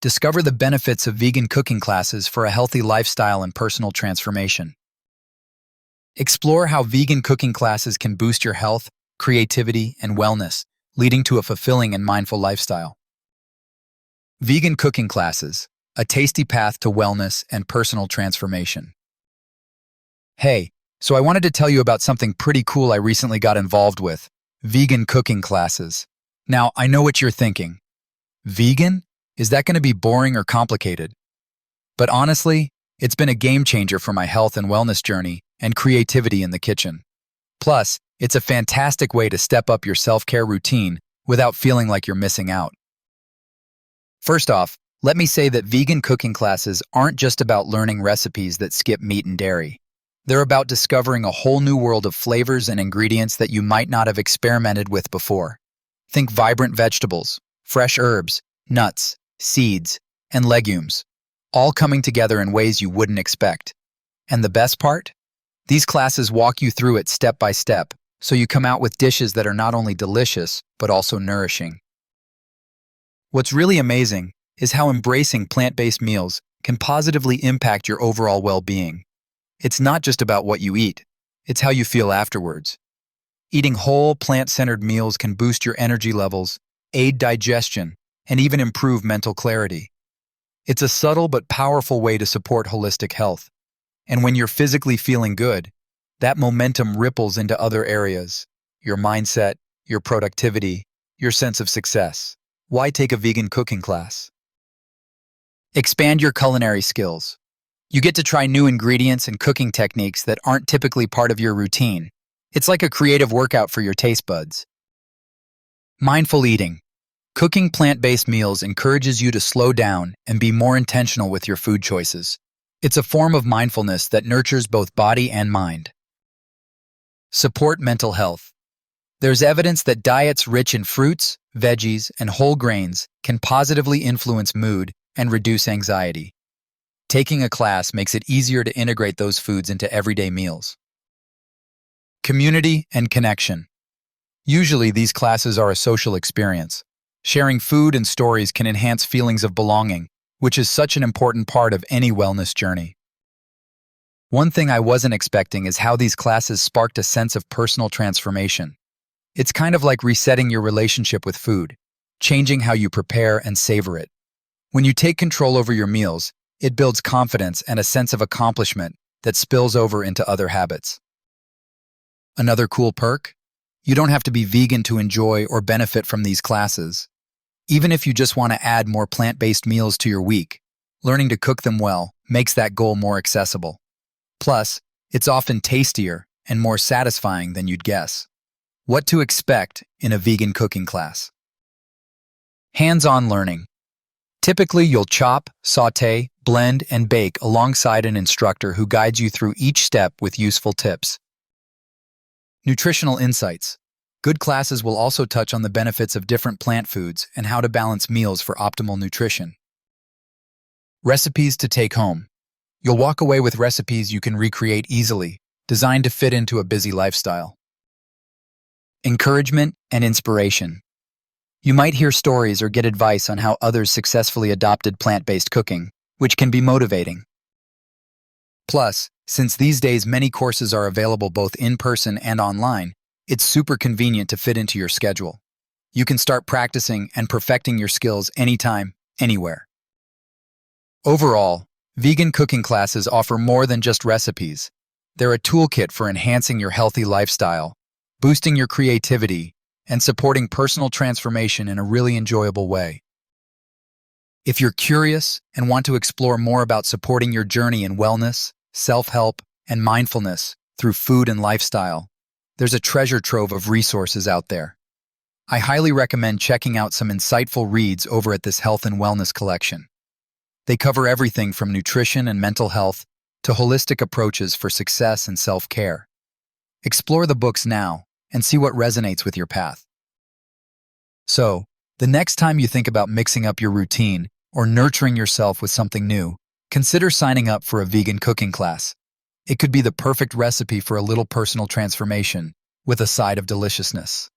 Discover the benefits of vegan cooking classes for a healthy lifestyle and personal transformation. Explore how vegan cooking classes can boost your health, creativity, and wellness, leading to a fulfilling and mindful lifestyle. Vegan cooking classes, a tasty path to wellness and personal transformation. Hey, so I wanted to tell you about something pretty cool I recently got involved with: vegan cooking classes. Now, I know what you're thinking. Vegan? Is that going to be boring or complicated? But honestly, it's been a game changer for my health and wellness journey and creativity in the kitchen. Plus, it's a fantastic way to step up your self-care routine without feeling like you're missing out. First off, let me say that vegan cooking classes aren't just about learning recipes that skip meat and dairy. They're about discovering a whole new world of flavors and ingredients that you might not have experimented with before. Think vibrant vegetables, fresh herbs, nuts, seeds, and legumes, all coming together in ways you wouldn't expect. And the best part? These classes walk you through it step by step, so you come out with dishes that are not only delicious, but also nourishing. What's really amazing is how embracing plant-based meals can positively impact your overall well-being. It's not just about what you eat, it's how you feel afterwards. Eating whole, plant-centered meals can boost your energy levels, aid digestion, and even improve mental clarity. It's a subtle but powerful way to support holistic health. And when you're physically feeling good, that momentum ripples into other areas: your mindset, your productivity, your sense of success. Why take a vegan cooking class? Expand your culinary skills. You get to try new ingredients and cooking techniques that aren't typically part of your routine. It's like a creative workout for your taste buds. Mindful eating. Cooking plant-based meals encourages you to slow down and be more intentional with your food choices. It's a form of mindfulness that nurtures both body and mind. Support mental health. There's evidence that diets rich in fruits, veggies, and whole grains can positively influence mood and reduce anxiety. Taking a class makes it easier to integrate those foods into everyday meals. Community and connection. Usually, these classes are a social experience. Sharing food and stories can enhance feelings of belonging, which is such an important part of any wellness journey. One thing I wasn't expecting is how these classes sparked a sense of personal transformation. It's kind of like resetting your relationship with food, changing how you prepare and savor it. When you take control over your meals, it builds confidence and a sense of accomplishment that spills over into other habits. Another cool perk? You don't have to be vegan to enjoy or benefit from these classes. Even if you just want to add more plant-based meals to your week, learning to cook them well makes that goal more accessible. Plus, it's often tastier and more satisfying than you'd guess. What to expect in a vegan cooking class? Hands-on learning. Typically, you'll chop, sauté, blend, and bake alongside an instructor who guides you through each step with useful tips. Nutritional insights. Good classes will also touch on the benefits of different plant foods and how to balance meals for optimal nutrition. Recipes to take home. You'll walk away with recipes you can recreate easily, designed to fit into a busy lifestyle. Encouragement and inspiration. You might hear stories or get advice on how others successfully adopted plant-based cooking, which can be motivating. Plus, since these days many courses are available both in person and online, it's super convenient to fit into your schedule. You can start practicing and perfecting your skills anytime, anywhere. Overall, vegan cooking classes offer more than just recipes. They're a toolkit for enhancing your healthy lifestyle, boosting your creativity, and supporting personal transformation in a really enjoyable way. If you're curious and want to explore more about supporting your journey in wellness, self-help, and mindfulness through food and lifestyle, there's a treasure trove of resources out there. I highly recommend checking out some insightful reads over at this health and wellness collection. They cover everything from nutrition and mental health to holistic approaches for success and self-care. Explore the books now and see what resonates with your path. So, the next time you think about mixing up your routine or nurturing yourself with something new, consider signing up for a vegan cooking class. It could be the perfect recipe for a little personal transformation with a side of deliciousness.